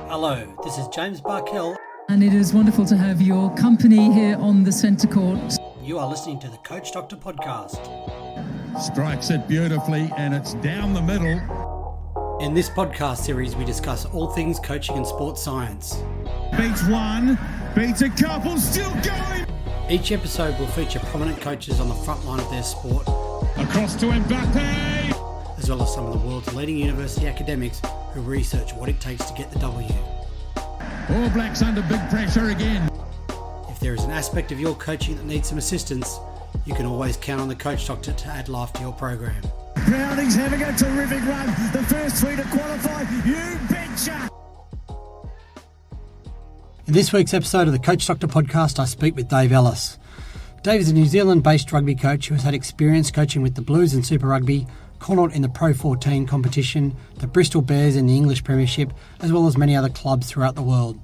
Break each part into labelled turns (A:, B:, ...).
A: Hello, this is James Barkell.
B: And it is wonderful to have your company here on the centre court.
A: You are listening to the Coach Doctor podcast.
C: Strikes it beautifully and it's down the middle.
A: In this podcast series, we discuss all things coaching and sports science.
C: Beats one, beats a couple, still going.
A: Each episode will feature prominent coaches on the front line of their sport.
C: Across to Mbappe.
A: As well as some of the world's leading university academics who research what it takes to get the W.
C: All Blacks under big pressure again.
A: If there is an aspect of your coaching that needs some assistance, you can always count on the Coach Doctor to add life to your program.
D: Browning's having a terrific run. The first three to qualify. You betcha!
A: In this week's episode of the Coach Doctor podcast, I speak with Dave Ellis. Dave is a New Zealand-based rugby coach who has had experience coaching with the Blues in Super Rugby, Connaught in the Pro 14 competition, the Bristol Bears in the English Premiership, as well as many other clubs throughout the world.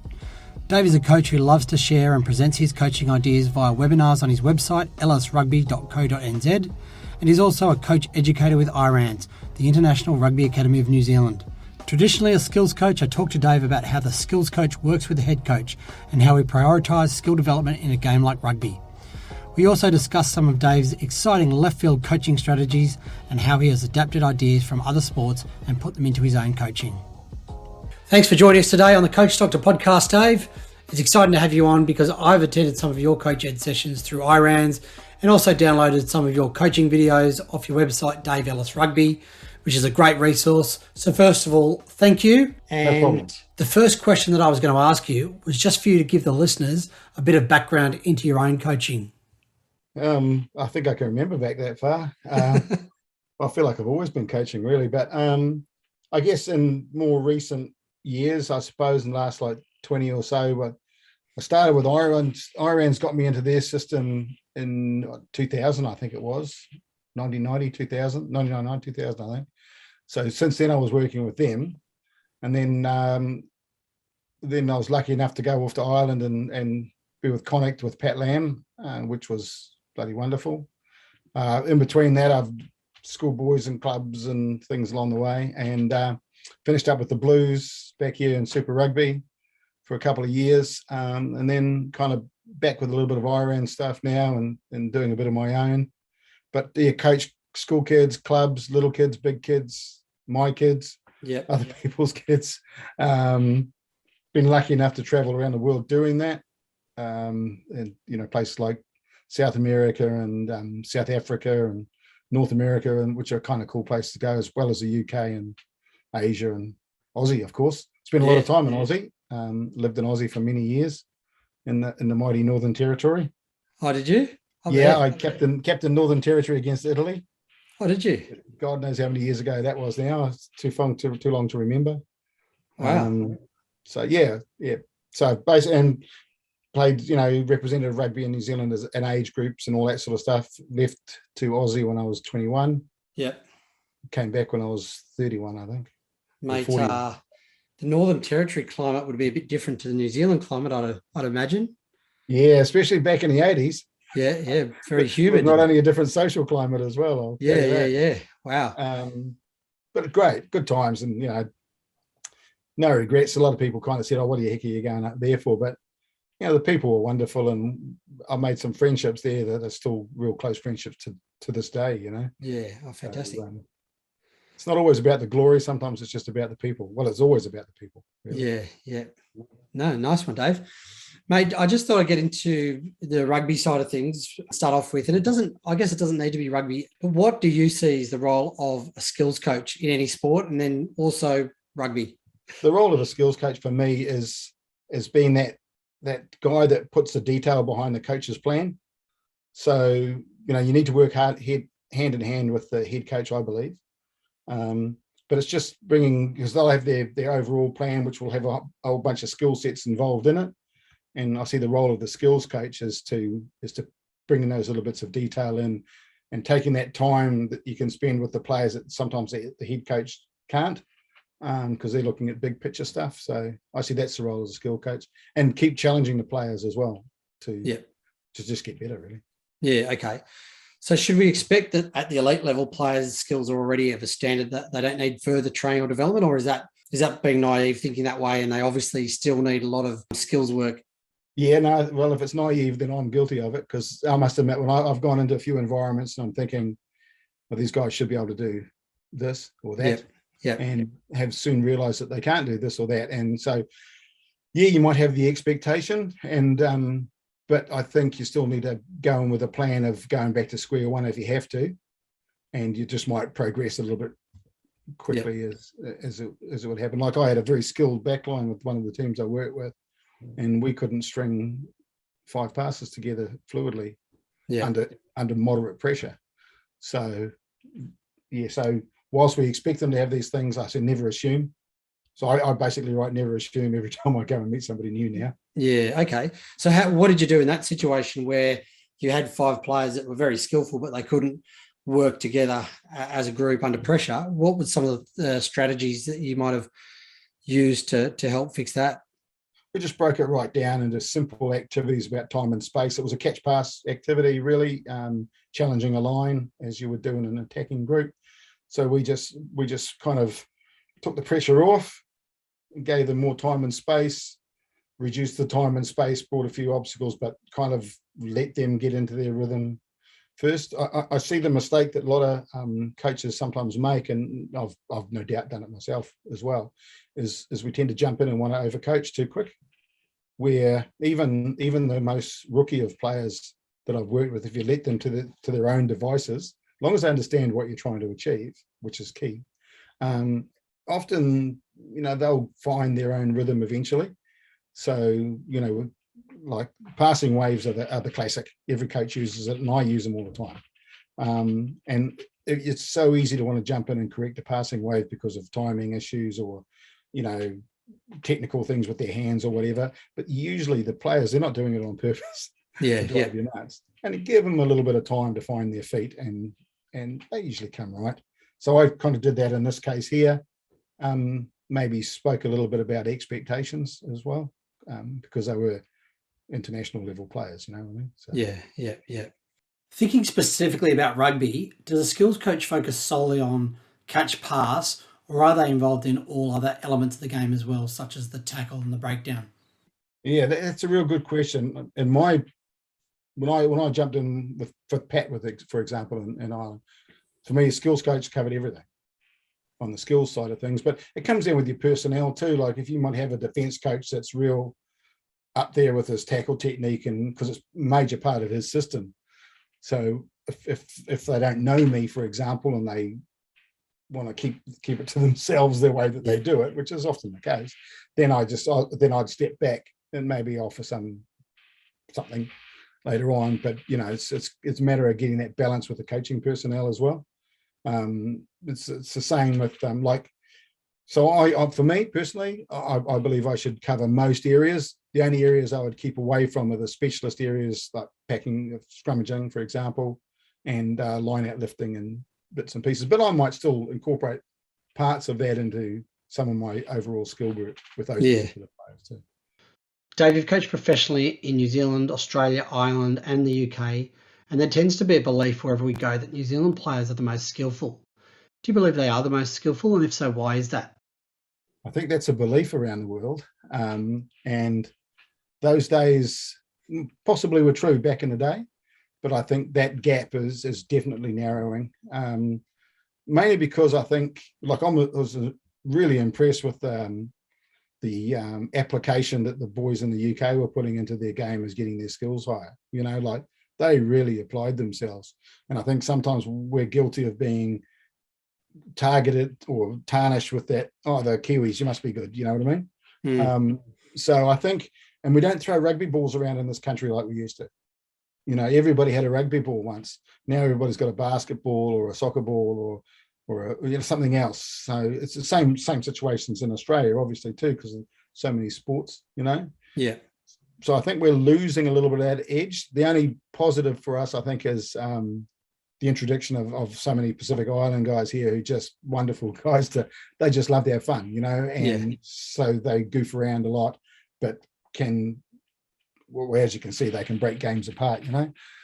A: Dave is a coach who loves to share and presents his coaching ideas via webinars on his website, ellisrugby.co.nz, and he's also a coach educator with IRANZ, the International Rugby Academy of New Zealand. Traditionally a skills coach, I talked to Dave about how the skills coach works with the head coach and how we prioritise skill development in a game like rugby. We also discussed some of Dave's exciting left field coaching strategies and how he has adapted ideas from other sports and put them into his own coaching. Thanks for joining us today on the Coach Doctor podcast, Dave. It's exciting to have you on because I've attended some of your coach ed sessions through IRANZ and also downloaded some of your coaching videos off your website, Dave Ellis Rugby, which is a great resource. So first of all, thank you. And the first question that I was going to ask you was just for you to give the listeners a bit of background into your own coaching.
E: I think I can remember back that far. I feel like I've always been coaching really, but I guess in more recent years, I suppose in the last 20 or so, but I started with IRANZ. IRANZ got me into their system in 2000, I think it was, 1990, 2000, 1999, 2000, I think. So since then I was working with them. And then I was lucky enough to go off to Ireland and be with Connaught with Pat Lamb, which was bloody wonderful. In between that, I've schoolboys and clubs and things along the way, and finished up with the Blues back here in Super Rugby for a couple of years, and then kind of back with a little bit of IRAN stuff now and doing a bit of my own. But yeah, coach school kids, clubs, little kids, big kids, my kids, other people's kids. Been lucky enough to travel around the world doing that, and places like South America and South Africa and North America, and which are kind of cool places to go, as well as the UK and Asia and Aussie, of course. Spent a lot of time in Aussie. Lived in Aussie for many years in the mighty Northern Territory.
A: Oh, did you?
E: I captain Northern Territory against Italy.
A: Oh, did you?
E: God knows how many years ago that was now. It's too long to remember.
A: Wow.
E: So basically, and played, represented rugby in New Zealand as an age groups and all that sort of stuff. Left to Aussie when I was 21.
A: Yeah.
E: Came back when I was 31, I think.
A: Mate, the Northern Territory climate would be a bit different to the New Zealand climate, I'd imagine.
E: Yeah, especially back in the 80s.
A: Yeah, very humid.
E: Not only a different social climate as well.
A: Yeah. Wow.
E: But great, good times, and no regrets. A lot of people kind of said, "Oh, what the heck are you going up there for?" But the people were wonderful, and I made some friendships there that are still real close friendships to this day.
A: Yeah, fantastic.
E: So, it's not always about the glory. Sometimes it's just about the people. Well, it's always about the people. Really.
A: Yeah. No, nice one, Dave. Mate, I just thought I'd get into the rugby side of things, start off with, and it doesn't need to be rugby, but what do you see as the role of a skills coach in any sport, and then also rugby?
E: The role of a skills coach for me is being that guy that puts the detail behind the coach's plan. So, you need to work hard, hand in hand with the head coach, I believe. But it's just bringing, because they'll have their overall plan, which will have a whole bunch of skill sets involved in it. And I see the role of the skills coach is to bring in those little bits of detail in and taking that time that you can spend with the players that sometimes the head coach can't, because they're looking at big picture stuff. So I see that's the role as a skill coach, and keep challenging the players as well to just get better, really.
A: Yeah, okay. So should we expect that at the elite level, players' skills are already of a standard that they don't need further training or development, or is that Is that being naive, thinking that way, and they obviously still need a lot of skills work?
E: Yeah, no, well, if it's naive, then I'm guilty of it, because I must admit, when I've gone into a few environments and I'm thinking, well, these guys should be able to do this or that, and have soon realized that they can't do this or that. And so, yeah, you might have the expectation, and but I think you still need to go in with a plan of going back to square one if you have to, and you just might progress a little bit quickly as it would happen. Like, I had a very skilled backline with one of the teams I worked with, and we couldn't string 5 passes together fluidly under moderate pressure. So yeah, so whilst we expect them to have these things, I said never assume. So I basically write never assume every time I go and meet somebody new now.
A: Yeah, okay. So what did you do in that situation where you had 5 players that were very skillful, but they couldn't work together as a group under pressure? What were some of the strategies that you might have used to help fix that?
E: We just broke it right down into simple activities about time and space. It was a catch pass activity, really, challenging a line as you would do in an attacking group. So we just kind of took the pressure off, gave them more time and space, reduced the time and space, brought a few obstacles, but kind of let them get into their rhythm first. I see the mistake that a lot of coaches sometimes make, and I've no doubt done it myself as well, is we tend to jump in and want to overcoach too quick, where even the most rookie of players that I've worked with, if you let them to their own devices, as long as they understand what you're trying to achieve, which is key, often, they'll find their own rhythm eventually. So, like passing waves are the classic. Every coach uses it, and I use them all the time. And it's so easy to want to jump in and correct a passing wave because of timing issues or, technical things with their hands or whatever. But usually the players, they're not doing it on purpose. To drive you nuts. And give them a little bit of time to find their feet, and they usually come right. So I kind of did that in this case here. Maybe spoke a little bit about expectations as well, because they were international level players, you know what I mean? So.
A: Yeah. Thinking specifically about rugby, does a skills coach focus solely on catch pass, or are they involved in all other elements of the game as well, such as the tackle and the breakdown?
E: Yeah, that's a real good question. And when I jumped in for Pat, for example, in Ireland, for me, a skills coach covered everything on the skills side of things, but it comes down with your personnel too. Like, if you might have a defense coach that's real up there with his tackle technique, and because it's a major part of his system. So if they don't know me, for example, and they want to keep it to themselves the way that they do it, which is often the case, then I'd step back and maybe offer something later on. But it's a matter of getting that balance with the coaching personnel as well. It's the same with so for me personally, I believe I should cover most areas. The only areas I would keep away from are the specialist areas, like packing, scrummaging, for example, and line out lifting and bits and pieces. But I might still incorporate parts of that into some of my overall skill group with those particular players too.
A: Dave, you've coached professionally in New Zealand, Australia, Ireland, and the UK, and there tends to be a belief wherever we go that New Zealand players are the most skillful. Do you believe they are the most skillful, and if so, why is that?
E: I think that's a belief around the world, and those days possibly were true back in the day, but I think that gap is definitely narrowing, mainly because I think, like, I was really impressed with the application that the boys in the UK were putting into their game as getting their skills higher. Like, they really applied themselves. And I think sometimes we're guilty of being targeted or tarnished with that, the Kiwis, you must be good, you know what I mean? So I think, and we don't throw rugby balls around in this country like we used to. Everybody had a rugby ball once. Now everybody's got a basketball or a soccer ball or something else. So it's the same situations in Australia, obviously, too, because of so many sports,
A: Yeah.
E: So I think we're losing a little bit of that edge. The only positive for us, I think, is the introduction of so many Pacific Island guys here who just wonderful guys. They just love to have fun, and so they goof around a lot, but as you can see, they can break games apart,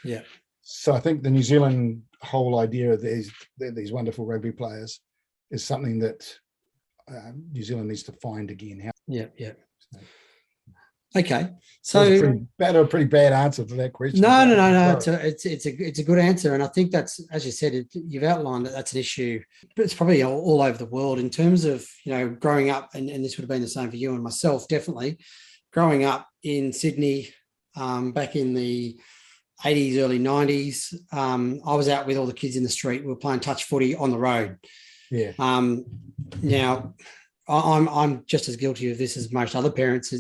A: Yeah.
E: So I think the New Zealand whole idea of these wonderful rugby players is something that New Zealand needs to find again.
A: Yeah. Okay, so
E: that was a pretty bad answer to that question.
A: No. It's a good answer, and I think that's, as you said, you've outlined that that's an issue, but it's probably all over the world in terms of growing up, and this would have been the same for you and myself, definitely. Growing up in Sydney, back in the 80s, early 90s, I was out with all the kids in the street. We were playing touch footy on the road.
E: Yeah.
A: Now, I'm just as guilty of this as most other parents.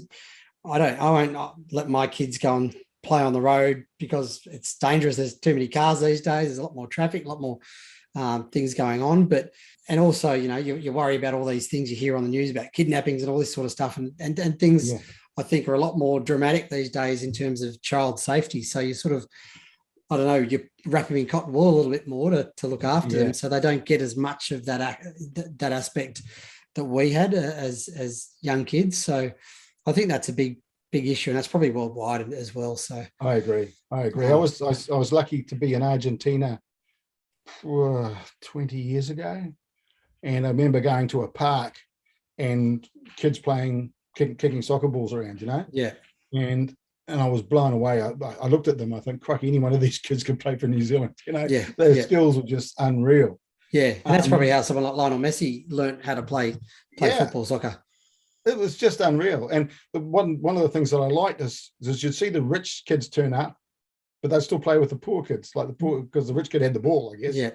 A: I won't let my kids go and play on the road because it's dangerous. There's too many cars these days. There's a lot more traffic, a lot more things going on. And also, you worry about all these things you hear on the news about kidnappings and all this sort of stuff, and things. Yeah. I think are a lot more dramatic these days in terms of child safety. So you sort of, I don't know, you wrap them in cotton wool a little bit more to look after them, so they don't get as much of that aspect that we had as young kids. So I think that's a big issue, and that's probably worldwide as well. So
E: I agree. I was lucky to be in Argentina 20 years ago, and I remember going to a park and kids playing, kicking soccer balls around,
A: Yeah.
E: And I was blown away. I looked at them. I think, crikey, any one of these kids could play for New Zealand. Their skills were just unreal.
A: Yeah, and that's probably how someone like Lionel Messi learned how to play football, soccer.
E: It was just unreal. And one of the things that I liked is you'd see the rich kids turn up, but they'd still play with the poor kids, because the rich kid had the ball, I guess.
A: Yeah.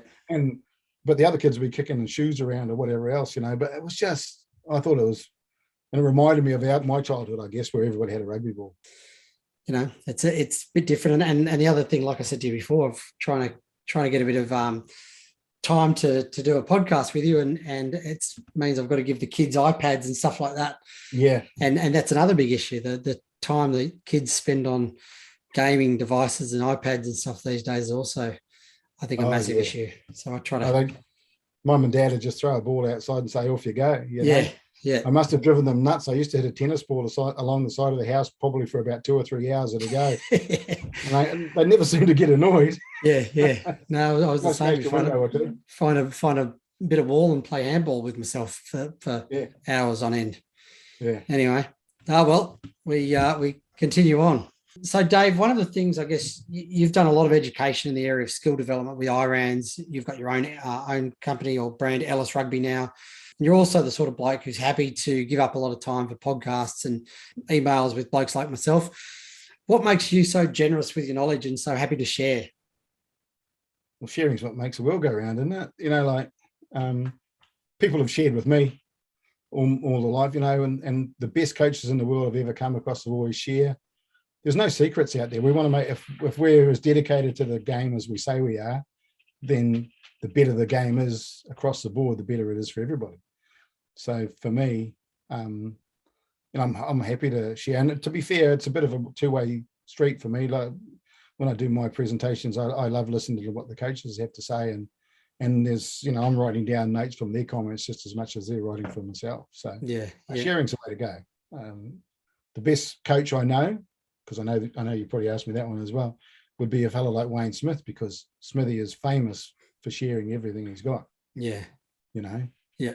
E: But the other kids would be kicking shoes around or whatever else, But it was just, I thought it was, and it reminded me of my childhood, I guess, where everybody had a rugby ball.
A: It's a bit different. And the other thing, like I said to you before, of trying to get a bit of time to do a podcast with you, and it means I've got to give the kids iPads and stuff like that.
E: Yeah.
A: And that's another big issue, the time that kids spend on gaming devices and iPads and stuff these days is also, I think, a massive issue. So I try to...
E: I think mum and dad would just throw a ball outside and say, off you go.
A: Yeah.
E: I must have driven them nuts. I used to hit a tennis ball along the side of the house probably for about 2 or 3 hours at a go. And they never seemed to get annoyed.
A: Yeah. No, I was the same. Find a bit of wall and play handball with myself for hours on end.
E: Yeah.
A: Anyway, we continue on. So, Dave, one of the things, I guess, you've done a lot of education in the area of skill development with IRANS. You've got your own company or brand, Ellis Rugby now. And you're also the sort of bloke who's happy to give up a lot of time for podcasts and emails with blokes like myself. What makes you so generous with your knowledge and so happy to share?
E: Well, sharing is what makes the world go round, isn't it? People have shared with me all the life, and the best coaches in the world I've ever come across have always share. There's no secrets out there. We want to make, if we're as dedicated to the game as we say we are, then the better the game is across the board, the better it is for everybody. So for me, I'm happy to share. And to be fair, it's a bit of a two-way street for me. Like when I do my presentations, I love listening to what the coaches have to say, and there's, I'm writing down notes from their comments just as much as they're writing for myself. So sharing's the way to go. The best coach I know, because I know you probably asked me that one as well, would be a fellow like Wayne Smith, because Smithy is famous for sharing everything he's got.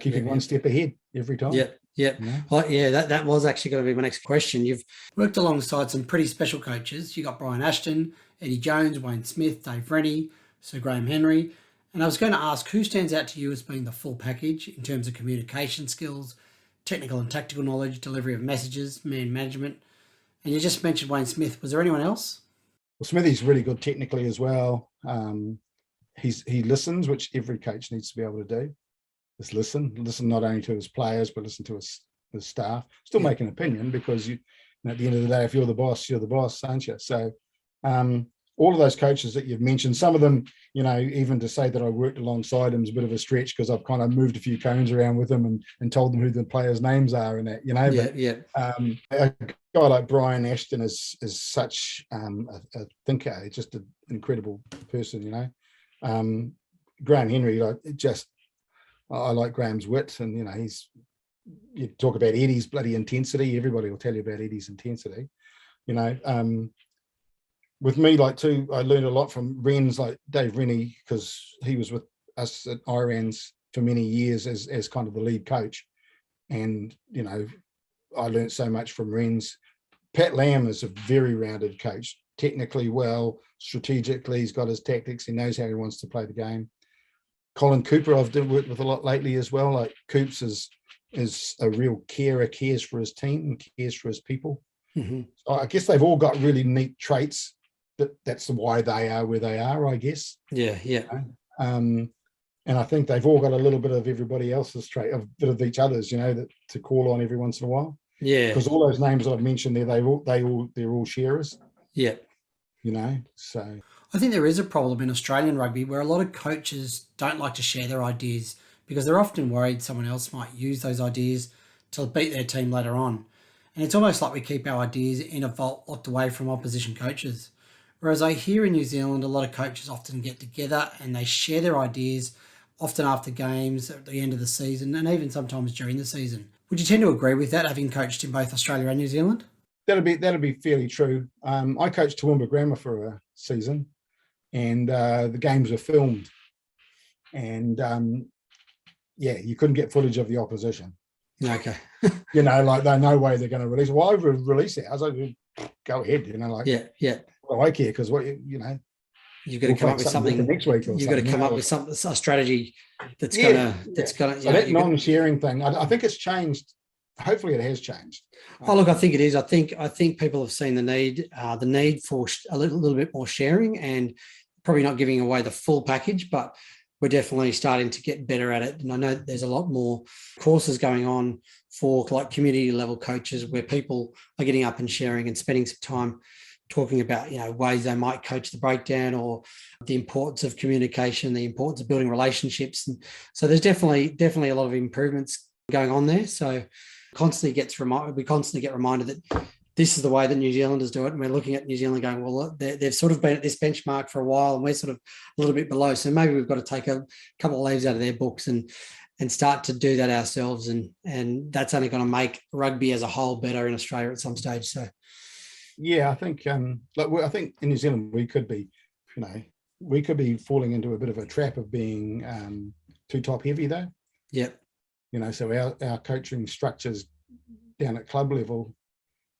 E: Keeping one step ahead every time.
A: Well, that was actually going to be my next question. You've worked alongside some pretty special coaches. You got Brian Ashton, Eddie Jones, Wayne Smith, Dave Rennie, Sir Graham Henry, and I was going to ask, who stands out to you as being the full package in terms of communication skills, technical and tactical knowledge, delivery of messages, man management? And you just mentioned Wayne Smith. Was there anyone else?
E: Well, Smithy's really good technically as well. He listens, which every coach needs to be able to do. Just listen not only to his players, but listen to his staff. Still make an opinion, because at the end of the day, if you're the boss, aren't you? So all of those coaches that you've mentioned, some of them, even to say that I worked alongside him is a bit of a stretch, because I've kind of moved a few cones around with him and told them who the players' names are and that, A guy like Brian Ashton is such a thinker, just an incredible person, Graham Henry, I like Graham's wit, and you talk about Eddie's bloody intensity. Everybody will tell you about Eddie's intensity. With me, too, I learned a lot from Wrens like Dave Rennie, because he was with us at IRANS for many years as kind of the lead coach, And, I learned so much from Renz. Pat Lam is a very rounded coach, technically well, strategically, he's got his tactics, he knows how he wants to play the game. Colin Cooper, I've worked with a lot lately as well. Like Coops is a real carer, cares for his team and cares for his people.
A: Mm-hmm.
E: So I guess they've all got really neat traits. That's why they are where they are, I guess.
A: Yeah.
E: And I think they've all got a little bit of everybody else's trait, a bit of each other's, that to call on every once in a while.
A: Yeah.
E: Because all those names that I've mentioned there, they're all sharers.
A: Yeah.
E: So
A: I think there is a problem in Australian rugby where a lot of coaches don't like to share their ideas because they're often worried someone else might use those ideas to beat their team later on. And it's almost like we keep our ideas in a vault locked away from opposition coaches. Whereas I hear in New Zealand, a lot of coaches often get together and they share their ideas, often after games, at the end of the season, and even sometimes during the season. Would you tend to agree with that, having coached in both Australia and New Zealand?
E: that'll be fairly true. I coached Toowoomba Grammar for a season, and the games were filmed, and you couldn't get footage of the opposition.
A: Okay.
E: Like there's no way they're going to release it. Well, I would release it. I was like, go ahead.
A: Yeah.
E: Well, I care because
A: you've got to come up with something
E: next week.
A: You've got to come up with a strategy that's
E: gonna.
A: So
E: that non-sharing thing, I think it's changed. Hopefully, it has changed.
A: Oh, look, I think it is. I think people have seen the need for a little bit more sharing, and probably not giving away the full package, but we're definitely starting to get better at it. And I know that there's a lot more courses going on for like community level coaches where people are getting up and sharing and spending some time talking about, ways they might coach the breakdown or the importance of communication, the importance of building relationships. And so there's definitely a lot of improvements going on there. So we constantly get reminded that this is the way that New Zealanders do it. And we're looking at New Zealand going, well, they've sort of been at this benchmark for a while and we're sort of a little bit below. So maybe we've got to take a couple of leaves out of their books and start to do that ourselves. And that's only going to make rugby as a whole better in Australia at some stage. So,
E: yeah, I think I think in New Zealand we could be falling into a bit of a trap of being too top heavy though.
A: Yep.
E: So our coaching structures down at club level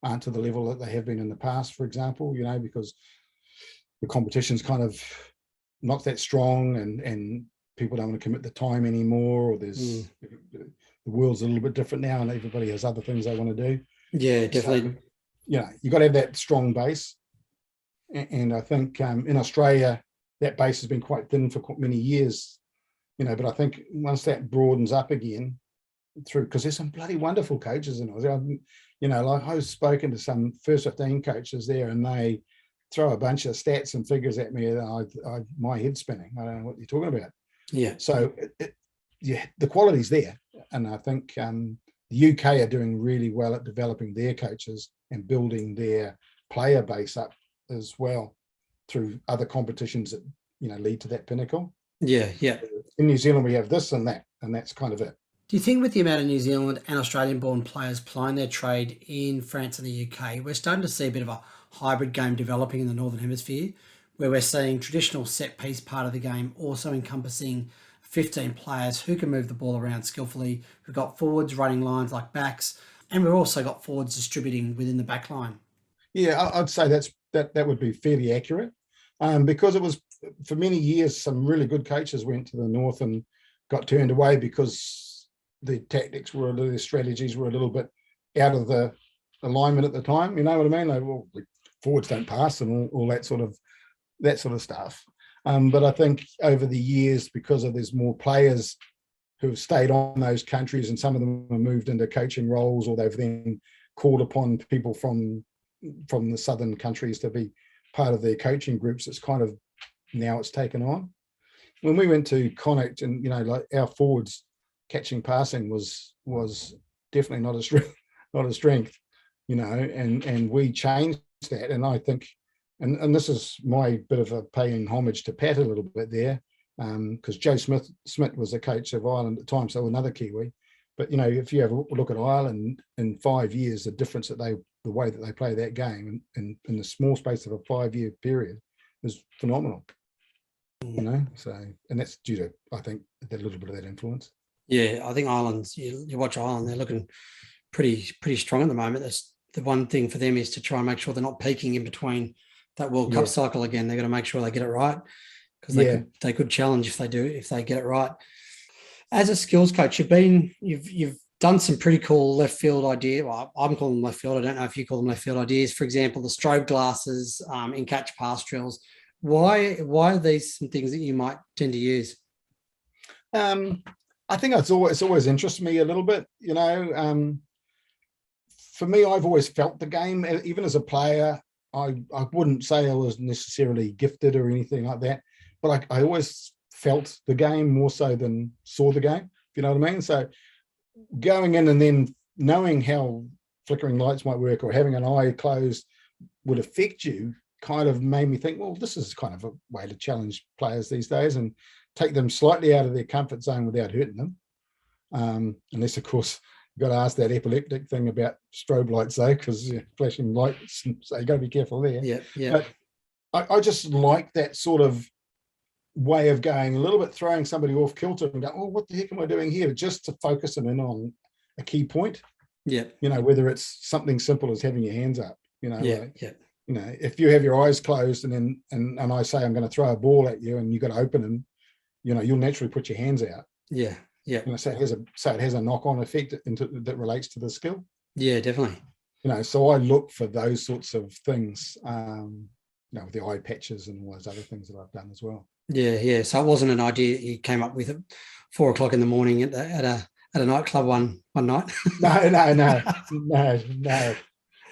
E: aren't to the level that they have been in the past, for example, because the competition's kind of not that strong and people don't want to commit the time anymore, or there's the world's a little bit different now and everybody has other things they want to do.
A: Yeah, definitely.
E: So, you've got to have that strong base. And I think in Australia, that base has been quite thin for many years, but I think once that broadens up again because there's some bloody wonderful coaches in Aussie. Like I've spoken to some first 15 coaches there and they throw a bunch of stats and figures at me and my head's spinning. I don't know what you're talking about.
A: Yeah.
E: So the quality's there. And I think the UK are doing really well at developing their coaches and building their player base up as well through other competitions that, lead to that pinnacle.
A: Yeah.
E: In New Zealand, we have this and that, and that's kind of it.
A: Do you think with the amount of New Zealand and Australian-born players plying their trade in France and the UK, we're starting to see a bit of a hybrid game developing in the Northern Hemisphere, where we're seeing traditional set-piece part of the game also encompassing 15 players who can move the ball around skillfully. We've got forwards running lines like backs, and we've also got forwards distributing within the back line. Yeah,
E: I'd say that would be fairly accurate because it was, for many years, some really good coaches went to the North and got turned away because the tactics their strategies were a little bit out of the alignment at the time. You know what I mean? Like, well, forwards don't pass and all that sort of stuff. But I think over the years, because there's more players who have stayed on those countries and some of them have moved into coaching roles, or they've then called upon people from the southern countries to be part of their coaching groups, it's kind of now it's taken on. When we went to Connacht and, like our forwards, catching passing was definitely not a strength, and we changed that. And I think, and this is my bit of a paying homage to Pat a little bit there, because Joe Smith was the coach of Ireland at the time, so another Kiwi. But if you have a look at Ireland in 5 years, the difference the way that they play that game in the small space of a 5-year period is phenomenal. So, and that's due to, I think, a little bit of that influence.
A: Yeah, I think Ireland's. You watch Ireland; they're looking pretty strong at the moment. That's the one thing for them is to try and make sure they're not peaking in between that World Cup
E: Yeah.
A: cycle again. They've got to make sure they get it right because
E: Yeah.
A: they could challenge if they get it right. As a skills coach, you've done some pretty cool left field idea. Well, I'm calling them left field. I don't know if you call them left field ideas. For example, the strobe glasses in catch pass drills. Why are these some things that you might tend to use?
E: I think it's always interested me a little bit. For me, I've always felt the game, even as a player. I wouldn't say I was necessarily gifted or anything like that, but I always felt the game more so than saw the game, if you know what I mean. So going in and then knowing how flickering lights might work or having an eye closed would affect you kind of made me think, well, this is kind of a way to challenge players these days and take them slightly out of their comfort zone without hurting them. Unless, of course, you've got to ask that epileptic thing about strobe lights, though, because flashing lights, so you got to be careful there.
A: Yeah.
E: But I just like that sort of way of going a little bit, throwing somebody off kilter and go, oh, what the heck am I doing here? Just to focus them in on a key point.
A: Yeah.
E: Whether it's something simple as having your hands up,
A: Yeah.
E: If you have your eyes closed and I say I'm going to throw a ball at you and you've got to open them, you'll naturally put your hands out.
A: Yeah.
E: So it has a knock-on effect that relates to the skill.
A: Yeah, definitely.
E: So I look for those sorts of things, with the eye patches and all those other things that I've done as well.
A: Yeah. So it wasn't an idea you came up with at 4 o'clock in the morning at a nightclub one night.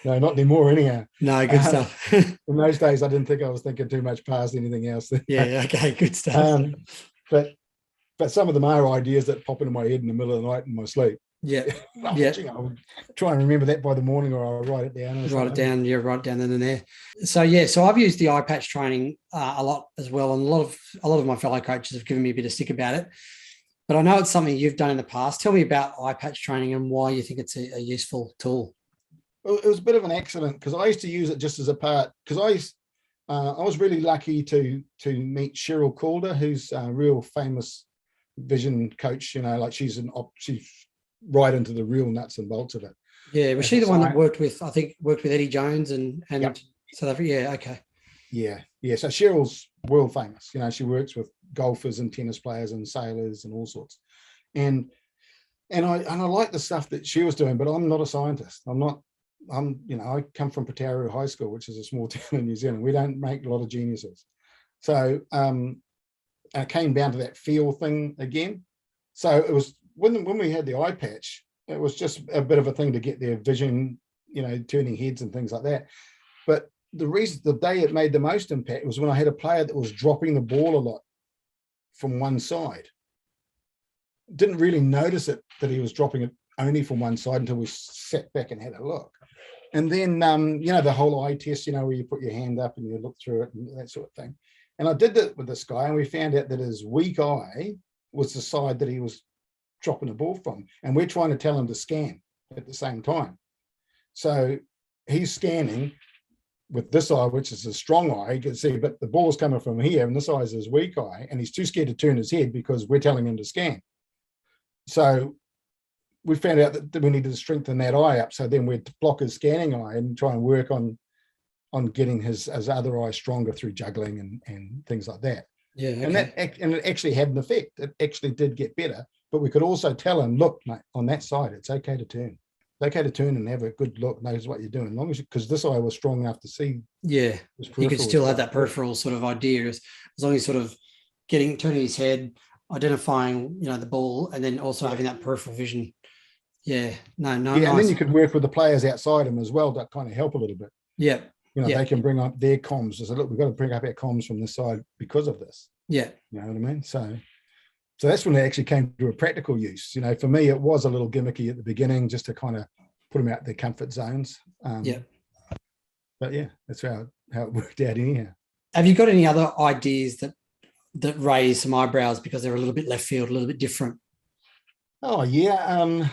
E: No, not anymore anyhow.
A: No, good stuff.
E: In those days, I didn't think I was thinking too much past anything else.
A: Yeah, okay, good stuff.
E: But some of them are ideas that pop into my head in the middle of the night in my sleep.
A: Yeah.
E: I'll try and remember that by the morning, or I'll write it down.
A: Write it down then and there. So I've used the eye patch training a lot as well, and a lot of my fellow coaches have given me a bit of stick about it. But I know it's something you've done in the past. Tell me about eye patch training and why you think it's a useful tool.
E: Well, it was a bit of an accident because I used to use it just as a part. Because I was really lucky to meet Cheryl Calder, who's a real famous vision coach. She's right into the real nuts and bolts of it.
A: Yeah, was she the one that worked with Eddie Jones and
E: yep.
A: South Africa? Yeah, okay.
E: Yeah. So Cheryl's world famous. She works with golfers and tennis players and sailors and all sorts. And I like the stuff that she was doing, but I'm not a scientist. I come from Pataru High School, which is a small town in New Zealand. We don't make a lot of geniuses. So it came down to that feel thing again. So it was when we had the eye patch, it was just a bit of a thing to get their vision, turning heads and things like that. But the day it made the most impact was when I had a player that was dropping the ball a lot from one side. Didn't really notice it that he was dropping it only from one side until we sat back and had a look. And then, the whole eye test, where you put your hand up and you look through it and that sort of thing. And I did that with this guy, and we found out that his weak eye was the side that he was dropping the ball from. And we're trying to tell him to scan at the same time. So he's scanning with this eye, which is a strong eye, you can see, but the ball's coming from here, and this eye is his weak eye, and he's too scared to turn his head because we're telling him to scan. So we found out that we needed to strengthen that eye up. So then we'd block his scanning eye and try and work on getting his other eye stronger through juggling and things like that.
A: Yeah. Okay.
E: And it actually had an effect. It actually did get better, but we could also tell him, look, mate, on that side, it's okay to turn. It's okay to turn and have a good look, knows what you're doing, as long as because this eye was strong enough to see.
A: Yeah. He could still have that peripheral sort of idea as long as sort of turning his head, identifying, the ball, and then also having that peripheral vision. Yeah, no.
E: Yeah,
A: nice.
E: And then you could work with the players outside him as well to kind of help a little bit.
A: Yeah.
E: They can bring up their comms. They say, look, we've got to bring up our comms from this side because of this.
A: Yeah.
E: You know what I mean? So that's when it actually came to a practical use. For me, it was a little gimmicky at the beginning just to kind of put them out their comfort zones. But yeah, that's how it worked out anyhow.
A: Have you got any other ideas that raise some eyebrows because they're a little bit left field, a little bit different?
E: Oh, yeah.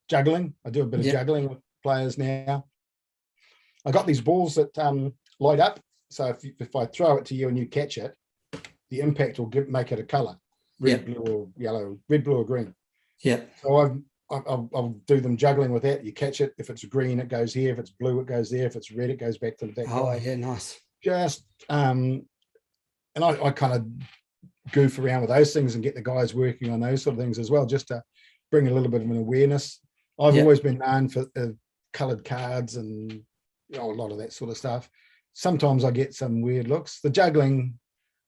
E: Juggling. I do a bit of juggling with players now. I got these balls that light up. So if I throw it to you and you catch it, the impact will make it a colour, red, blue or yellow, red, blue or green.
F: Yeah.
E: So I'll do them juggling with that. You catch it. If it's green, it goes here. If it's blue, it goes there. If it's red, it goes back to the back.
F: Oh, yeah, nice.
E: Just and I kind of goof around with those things and get the guys working on those sort of things as well, just to bring a little bit of an awareness. I've always been known for coloured cards and a lot of that sort of stuff. Sometimes I get some weird looks. The juggling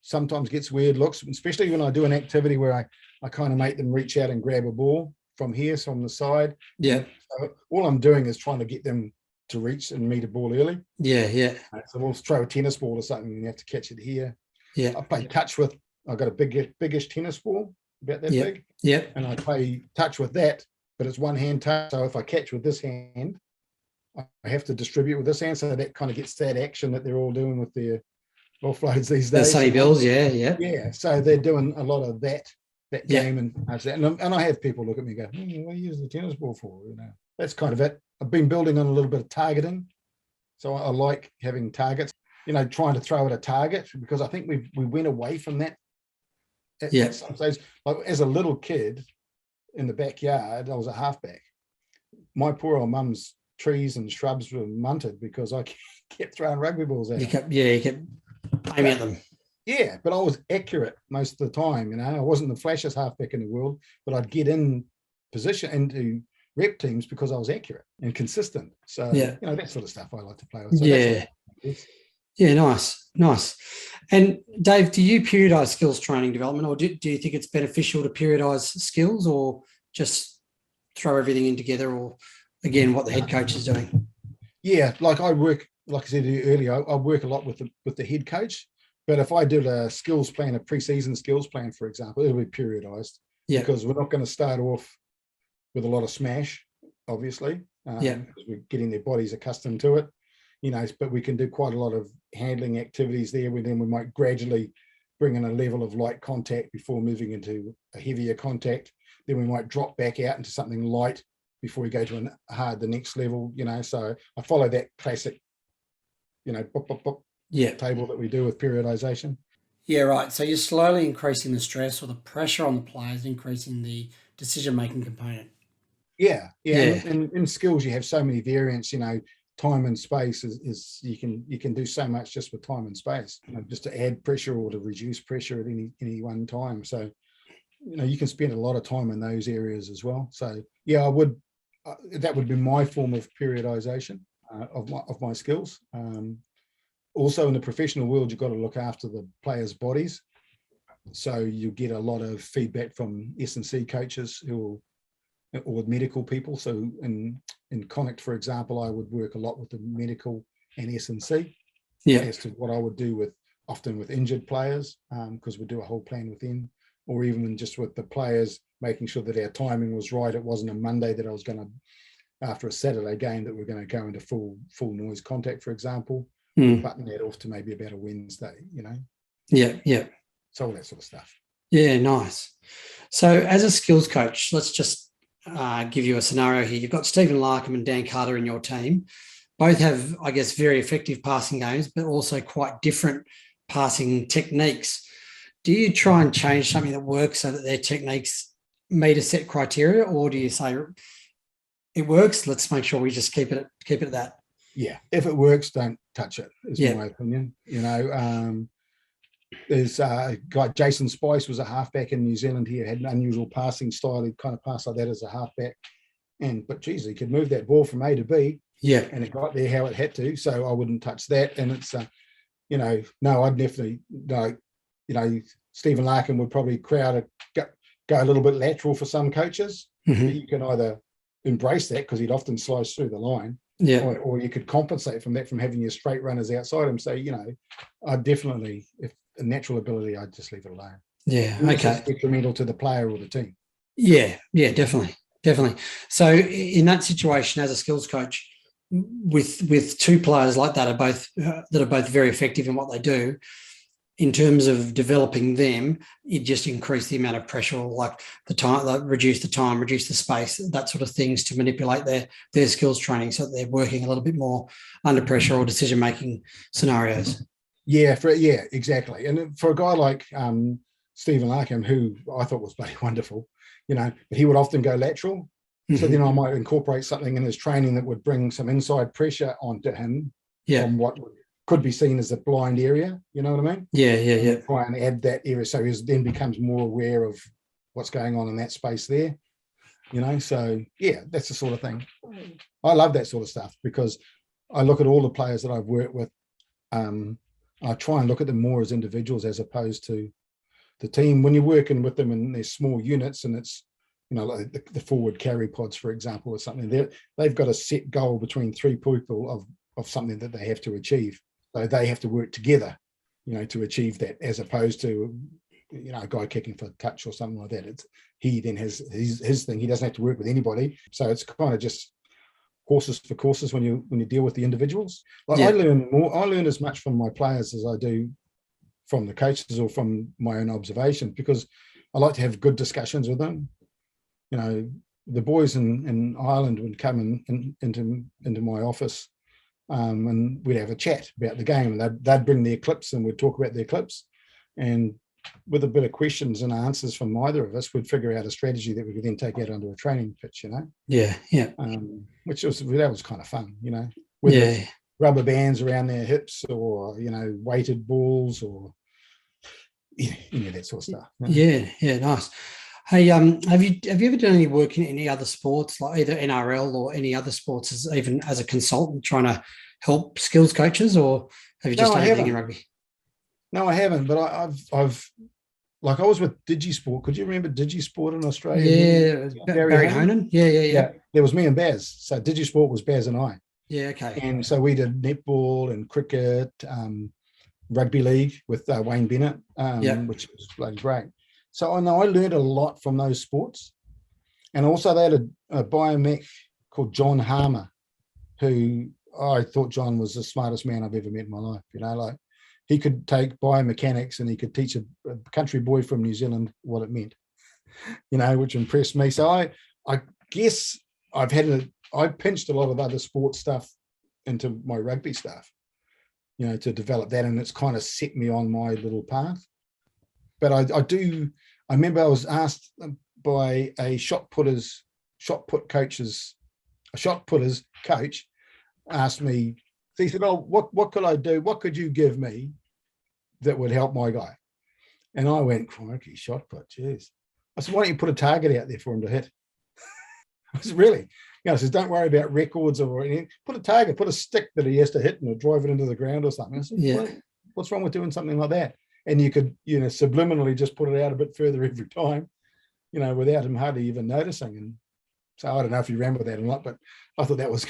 E: sometimes gets weird looks, especially when I do an activity where I kind of make them reach out and grab a ball from here, from the side.
F: Yeah.
E: So all I'm doing is trying to get them to reach and meet a ball early.
F: Yeah, yeah.
E: So we'll throw a tennis ball or something and you have to catch it here.
F: Yeah.
E: I play touch with, I've got a biggish tennis ball, about that big.
F: Yeah.
E: And I play touch with that, but it's one hand touch. So if I catch with this hand, I have to distribute with this hand. So that kind of gets that action that they're all doing with their offloads these days.
F: The Sunny Bills, yeah.
E: Yeah. So they're doing a lot of that game and I have people look at me and go, what do you use the tennis ball for? That's kind of it. I've been building on a little bit of targeting. So I like having targets, trying to throw at a target, because I think we went away from that. At some stage. Like as a little kid in the backyard, I was a halfback. My poor old mum's trees and shrubs were munted because I kept throwing rugby balls at them.
F: You kept aiming at them.
E: Yeah, but I was accurate most of the time. I wasn't the flashiest halfback in the world, but I'd get in position into rep teams because I was accurate and consistent. So, that sort of stuff I like to play with. So
F: yeah, nice. And Dave, do you periodise skills training development, or do you think it's beneficial to periodise skills, or just throw everything in together, or again, what the head coach is doing? Yeah, like I said earlier, I work a lot with the head coach. But if I did a skills plan, a pre-season skills plan, for example, it'll be periodised. Yeah. Because we're not going to start off with a lot of smash, obviously. Because we're getting their bodies accustomed to it. But we can do quite a lot of handling activities there, where then we might gradually bring in a level of light contact before moving into a heavier contact. Then we might drop back out into something light before we go to the next level, So I follow that classic, table that we do with periodization.
A: Yeah, right. So you're slowly increasing the stress or the pressure on the players, increasing the decision-making component.
E: Yeah. And in skills, you have so many variants, time and space is you can do so much just with time and space, just to add pressure or to reduce pressure at any one time. So, you can spend a lot of time in those areas as well. So yeah, I would, that would be my form of periodization of my skills. Also in the professional world, you've got to look after the players' bodies. So you get a lot of feedback from S&C coaches or medical people. So in Connacht, for example, I would work a lot with the medical and S&C as to what I would do often with injured players, because we do a whole plan with them, or even just with the players, making sure that our timing was right. It wasn't a Monday that I was going to, after a Saturday game, that we're going to go into full noise contact, for example. Button that off to maybe about a Wednesday,
F: Yeah.
E: So all that sort of stuff.
F: Yeah, nice. So as a skills coach, let's just give you a scenario here. You've got Stephen Larkham and Dan Carter in your team. Both have, I guess, very effective passing games, but also quite different passing techniques. Do you try and change something that works so that their techniques meet a set criteria, or do you say it works, let's make sure we just keep it at that?
E: Yeah, if it works, don't touch it, is my opinion. There's a guy, Jason Spice, was a halfback in New Zealand. He had an unusual passing style. He kind of passed like that as a halfback. But geez, he could move that ball from A to B.
F: Yeah.
E: And it got there how it had to. So I wouldn't touch that. And it's, no, I'd definitely, Stephen Larkin would probably go a little bit lateral for some coaches.
F: Mm-hmm.
E: You can either embrace that because he'd often slice through the line.
F: Yeah.
E: Or you could compensate from that, from having your straight runners outside him. So, I definitely, if a natural ability, I'd just leave it alone.
F: Yeah.
E: Okay. It's detrimental to the player or the team.
F: Yeah. Yeah, definitely. So in that situation, as a skills coach, with two players like that are both very effective in what they do, in terms of developing them, it just increase the amount of pressure, like the time, like reduce the time, reduce the space, that sort of things, to manipulate their skills training so that they're working a little bit more under pressure or decision-making scenarios.
E: Yeah, exactly. And for a guy like Stephen Larkham, who I thought was bloody wonderful, but he would often go lateral. So then I might incorporate something in his training that would bring some inside pressure onto him from what could be seen as a blind area. You know what I mean?
F: Yeah.
E: Try and add that area so he then becomes more aware of what's going on in that space there. So yeah, that's the sort of thing. I love that sort of stuff because I look at all the players that I've worked with. I try and look at them more as individuals as opposed to the team. When you're working with them in their small units and it's, like the forward carry pods, for example, or something, they've got a set goal between three people of something that they have to achieve. So they have to work together, to achieve that, as opposed to, a guy kicking for a touch or something like that. He then has his thing. He doesn't have to work with anybody. So it's kind of just horses for courses when you deal with the individuals. I learn as much from my players as I do from the coaches or from my own observations, because I like to have good discussions with them. The boys in Ireland would come into my office, and we'd have a chat about the game, and they'd bring their clips and we'd talk about their clips, and with a bit of questions and answers from either of us, we'd figure out a strategy that we could then take out onto a training pitch.
F: Yeah.
E: Which was kind of fun. Whether it's rubber bands around their hips or weighted balls or that sort of stuff.
F: Yeah, nice. Hey, have you ever done any work in any other sports, like either NRL or any other sports, even as a consultant, trying to help skills coaches, or have you just done anything in rugby?
E: No, I haven't. But I've like I was with Digisport. Could you remember Digisport in Australia?
F: Yeah, Barry Honan. Yeah.
E: There was me and Baz. So Digisport was Baz and I.
F: Yeah, okay.
E: And so we did netball and cricket, rugby league with Wayne Bennett, which was bloody great. So I know I learned a lot from those sports. And also they had a biomech called John Harmer, who I thought John was the smartest man I've ever met in my life. He could take biomechanics and he could teach a country boy from New Zealand what it meant, which impressed me. So I guess I pinched a lot of other sports stuff into my rugby stuff, to develop that. And it's kind of set me on my little path. But I remember I was asked by a shot putter's coach asked me, he said, "Oh, what could I do? What could you give me that would help my guy?" And I went, "Crikey, shot put, jeez." I said, "Why don't you put a target out there for him to hit?" I said, "Really?" I says, "Don't worry about records or anything. Put a target, put a stick that he has to hit and drive it into the ground or something." I said, "What's wrong with doing something like that?" And you could, subliminally just put it out a bit further every time, without him hardly even noticing. And so I don't know if you ran with that or not, but I thought that was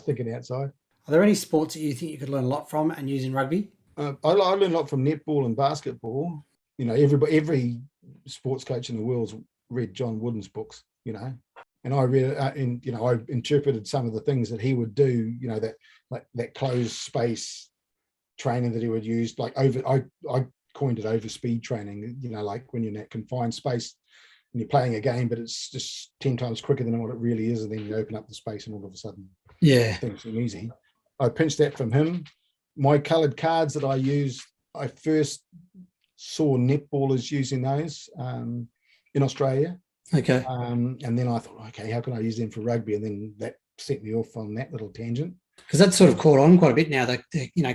E: thinking outside.
A: Are there any sports that you think you could learn a lot from and use in rugby?
E: I learned a lot from netball and basketball. Every sports coach in the world's read John Wooden's books, and I read I interpreted some of the things that he would do, that closed space training that he would use, I coined it over speed training, like when you're in that confined space and you're playing a game, but it's just 10 times quicker than what it really is. And then you open up the space and all of a sudden things seem easy. I pinched that from him. My coloured cards that I used, I first saw netballers using those in Australia.
F: Okay.
E: And then I thought, okay, how can I use them for rugby? And then that set me off on that little tangent.
F: Because that's sort of caught on quite a bit now. The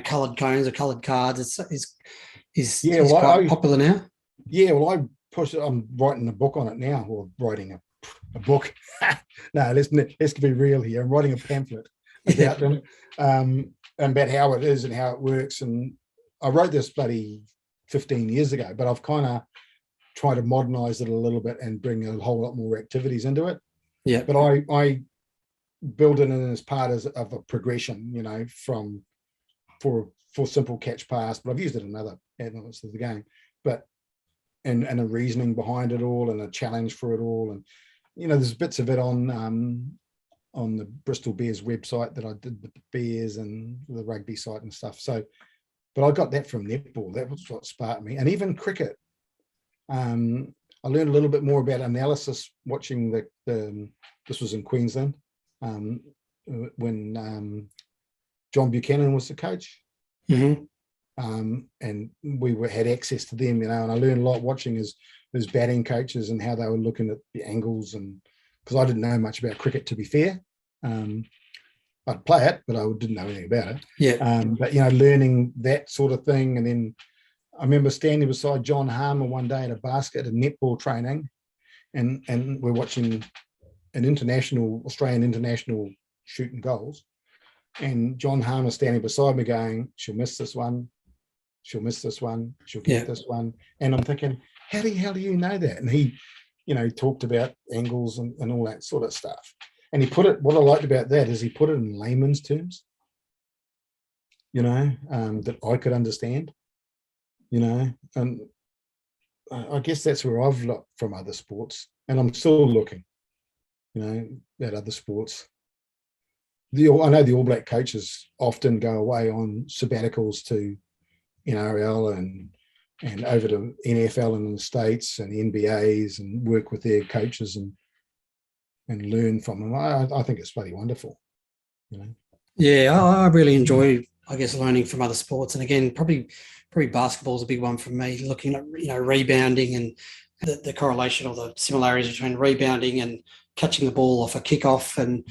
F: coloured cones or coloured cards is quite popular now.
E: Yeah, well, I pushed it. I'm writing a book on it now, or writing a book. No, let's be real here. I'm writing a pamphlet about them, and about how it is and how it works. And I wrote this bloody 15 years ago, but I've kind of tried to modernize it a little bit and bring a whole lot more activities into it.
F: Yeah.
E: But I build it in as part of a progression, for simple catch pass, but I've used it in other elements of the game, but and a reasoning behind it all and a challenge for it all. And there's bits of it on the Bristol Bears website that I did with the Bears and the rugby site and stuff. So, but I got that from netball. That was what sparked me. And even cricket. I learned a little bit more about analysis watching this was in Queensland, when John Buchanan was the coach.
F: Mm-hmm.
E: and had access to them, and I learned a lot watching his batting coaches and how they were looking at the angles, and because I didn't know much about cricket, to be fair. I'd play it, but I didn't know anything about it.
F: Yeah.
E: But learning that sort of thing, and then I remember standing beside John Harmer one day at a netball training, and we're watching an Australian international shooting goals, and John Harmer standing beside me going, "She'll miss this one. She'll miss this one. She'll get this one." And I'm thinking, how the hell do you know that? And he, talked about angles and all that sort of stuff. And he put it, what I liked about that is he put it in layman's terms, that I could understand, and I guess that's where I've looked from other sports, and I'm still looking, at other sports. I know the All Black coaches often go away on sabbaticals to NRL and over to NFL in the States and NBAs and work with their coaches and learn from them. I think it's bloody wonderful,
F: Yeah, I really enjoy, I guess, learning from other sports. And again, probably basketball is a big one for me, looking at, rebounding and the correlation or the similarities between rebounding and catching the ball off a kickoff and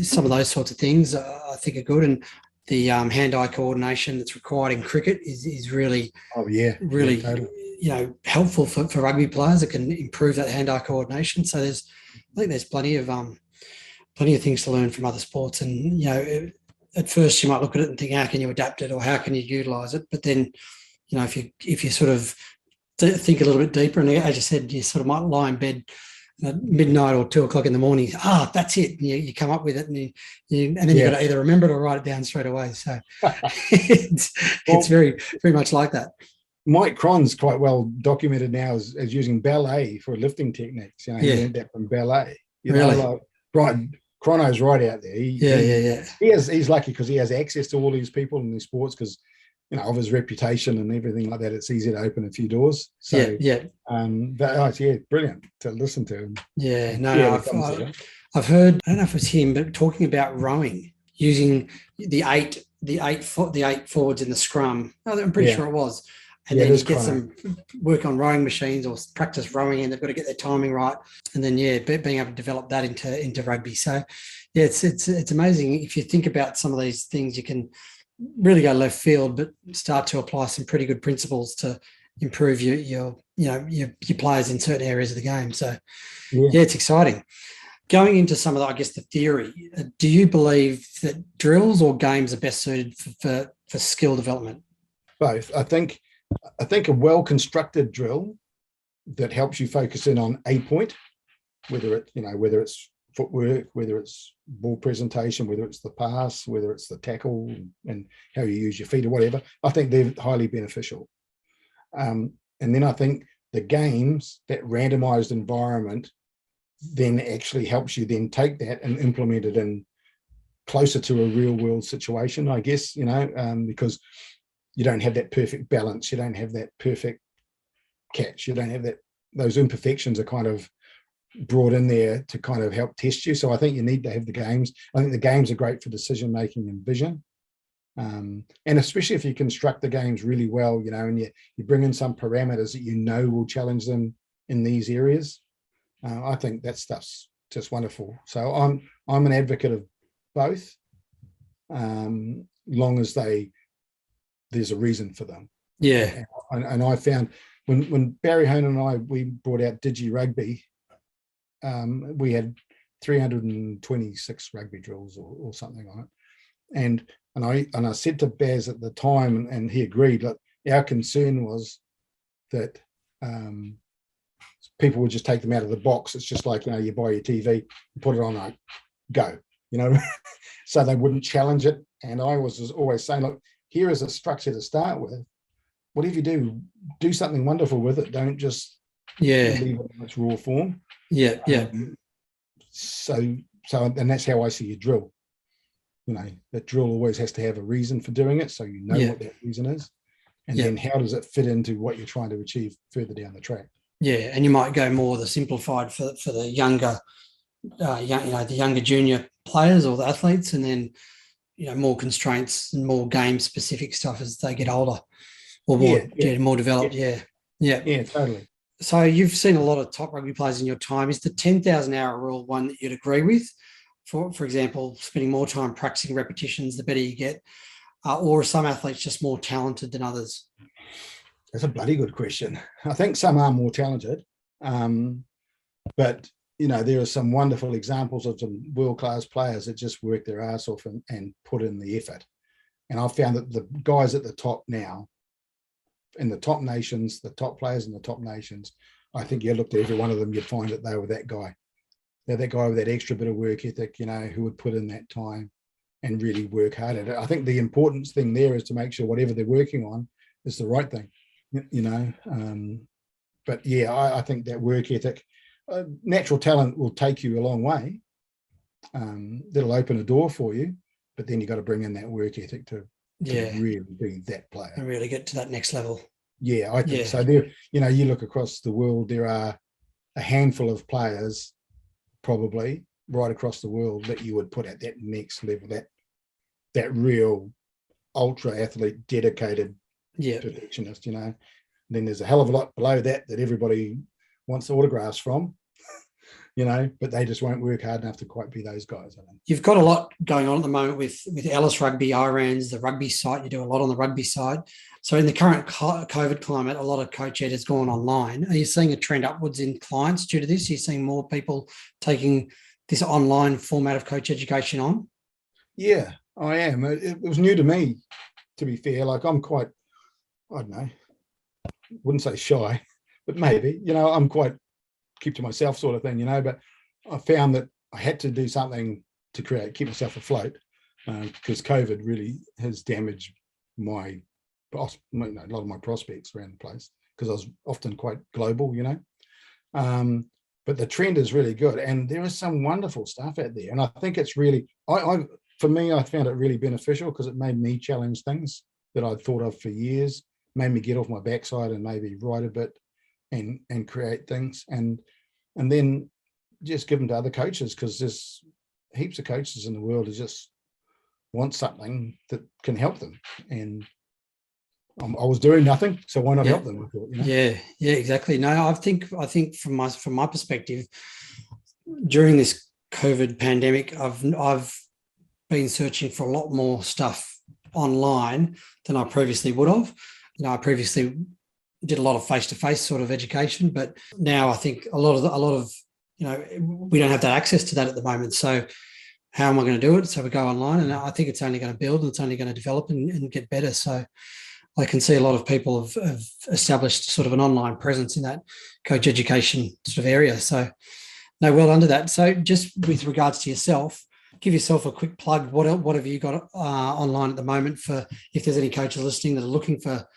F: some of those sorts of things I think are good. And the hand-eye coordination that's required in cricket is really, really, totally. Helpful for rugby players that can improve that hand-eye coordination. So I think there's plenty of things to learn from other sports. And at first you might look at it and think, how can you adapt it or how can you utilize it? But then, if you sort of think a little bit deeper, and as you said, you sort of might lie in bed at midnight or 2:00 in the morning. That's it. You come up with it, and then you've got to either remember it or write it down straight away. So it's very, very much like that.
E: Mike Cron's quite well documented now as using ballet for lifting techniques. He learned that from ballet.
F: Really?
E: Right. Chrono's right out there. He's lucky because he has access to all these people in these sports because, of his reputation and everything like that. It's easy to open a few doors. So, brilliant to listen to him.
F: I've heard, I don't know if it was him, but talking about rowing using the eight forwards in the scrum. I'm pretty sure it was. And then you get some work on rowing machines or practice rowing, and they've got to get their timing right. And then, being able to develop that into rugby. So, it's amazing. If you think about some of these things, you can really go left field, but start to apply some pretty good principles to improve your players in certain areas of the game. So, it's exciting. Going into some of the theory, do you believe that drills or games are best suited for skill development?
E: Both. I think a well-constructed drill that helps you focus in on a point, whether it's footwork, whether it's ball presentation, whether it's the pass, whether it's the tackle and how you use your feet or whatever, I think they're highly beneficial. And then I think the games, that randomized environment, then actually helps you then take that and implement it in closer to a real world situation, I guess, because you don't have that perfect balance. You don't have that perfect catch. You don't have those imperfections are kind of brought in there to kind of help test you. So I think you need to have the games. I think the games are great for decision-making and vision. And especially if you construct the games really well, and you bring in some parameters that will challenge them in these areas. I think that stuff's just wonderful. So I'm an advocate of both, long as there's a reason for them.
F: Yeah.
E: And I found when Barry Hone and we brought out Digi Rugby, we had 326 rugby drills or something like it. And I said to Baz at the time, and he agreed, like, our concern was that people would just take them out of the box. It's just like, you buy your TV, you put it on, like, go, so they wouldn't challenge it. And I was always saying, look, here is a structure to start with. Whatever you do something wonderful with it. Don't just leave it in its raw form. So and that's how I see a drill. That drill always has to have a reason for doing it, so what that reason is, and then how does it fit into what you're trying to achieve further down the track.
F: Yeah, and you might go more the simplified for the younger, the younger junior players or the athletes, and then more constraints and more game specific stuff as they get older or more developed. Yeah.
E: Yeah, totally.
F: So you've seen a lot of top rugby players in your time. Is the 10,000 hour rule one that you'd agree with? For example, spending more time practicing repetitions, the better you get, or are some athletes just more talented than others?
E: That's a bloody good question. I think some are more talented, but there are some wonderful examples of some world-class players that just work their ass off and put in the effort. And I've found that the guys at the top now, in the top nations, the top players in the top nations, I think you looked at every one of them, you'd find that they were that guy. They're that guy with that extra bit of work ethic, who would put in that time and really work hard at it. I think the important thing there is to make sure whatever they're working on is the right thing, But yeah, I think that work ethic, natural talent will take you a long way. That'll open a door for you, but then you got to bring in that work ethic to really be that player
F: and really get to that next level.
E: Yeah, I think so. There, you look across the world, there are a handful of players probably right across the world that you would put at that next level, that real ultra athlete, dedicated perfectionist, Then there's a hell of a lot below that everybody wants autographs from, but they just won't work hard enough to quite be those guys. I think.
F: You've got a lot going on at the moment with Ellis Rugby, IRANS, the rugby site. You do a lot on the rugby side. So in the current COVID climate, a lot of coach ed has gone online. Are you seeing a trend upwards in clients due to this? Are you seeing more people taking this online format of coach education on?
E: Yeah, I am. It was new to me, to be fair. Like I'm quite, I don't know, wouldn't say shy, but maybe, I'm quite keep to myself sort of thing, but I found that I had to do something to keep myself afloat because COVID really has damaged a lot of my prospects around the place because I was often quite global, but the trend is really good and there is some wonderful stuff out there. And I think it's really, for me, I found it really beneficial because it made me challenge things that I'd thought of for years, made me get off my backside and maybe write a bit and create things and then just give them to other coaches because there's heaps of coaches in the world who just want something that can help them. And I was doing nothing, so why not help them? I thought,
F: Yeah, exactly. No, I think from my perspective, during this COVID pandemic, I've been searching for a lot more stuff online than I previously would have. I previously did a lot of face-to-face sort of education, but now I think a lot of we don't have that access to that at the moment. So how am I going to do it? So we go online, and I think it's only going to build and it's only going to develop and get better. So I can see a lot of people have established sort of an online presence in that coach education sort of area. So no, well under that. So just with regards to yourself, give yourself a quick plug. What have you got online at the moment for if there's any coaches listening that are looking for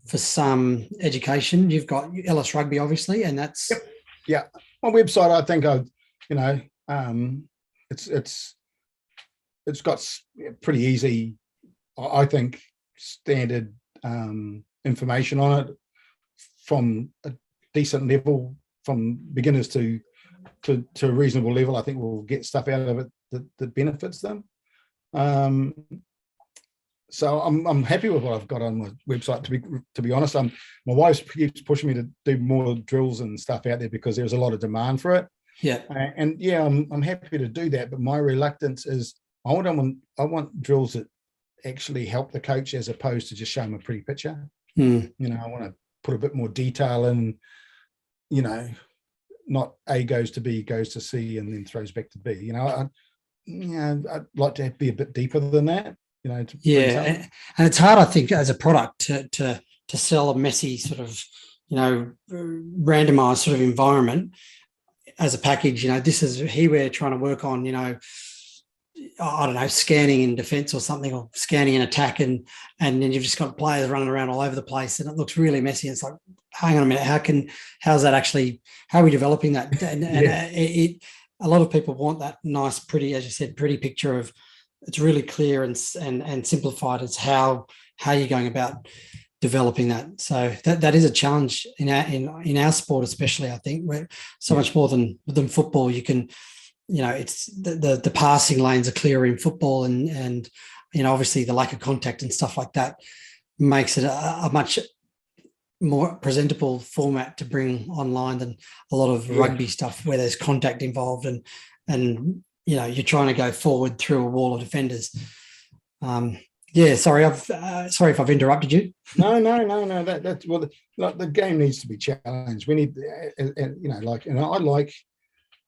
F: some education? You've got Ellis Rugby, obviously, and that's
E: yeah. My website, I think it's got pretty easy, I think, standard information on it from a decent level, from beginners to a reasonable level. I think we'll get stuff out of it that benefits them. So I'm happy with what I've got on my website. To be honest, my wife keeps pushing me to do more drills and stuff out there because there's a lot of demand for it.
F: Yeah,
E: I'm happy to do that. But my reluctance is I want drills that actually help the coach as opposed to just show them a pretty picture. I want to put a bit more detail in. Not A goes to B, goes to C, and then throws back to B. I'd like to be a bit deeper than that. And
F: it's hard, I think, as a product to sell a messy sort of, randomized sort of environment as a package. This is here we're trying to work on, I don't know, scanning in defense or something, or scanning in attack, and then you've just got players running around all over the place, and it looks really messy. It's like, hang on a minute, how are we developing that? And a lot of people want that nice, pretty, as you said, pretty picture of. It's really clear and simplified as how you're going about developing that. So that is a challenge in our sport, especially. I think we're so much more than football. You can, it's the passing lanes are clearer in football, and obviously the lack of contact and stuff like that makes it a much more presentable format to bring online than a lot of rugby stuff where there's contact involved and you're trying to go forward through a wall of defenders. Sorry if I've interrupted you.
E: No. That's the game needs to be challenged. We need, and I like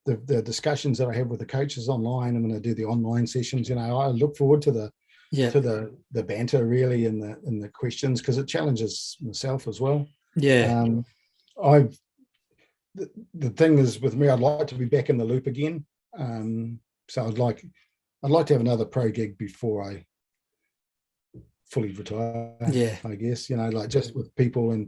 E: the discussions that I have with the coaches online, and when I do the online sessions, I look forward to the banter really and the questions, because it challenges myself as well.
F: Yeah.
E: The thing is with me, I'd like to be back in the loop again. So I'd like to have another pro gig before I fully retire.
F: Yeah.
E: I guess, just with people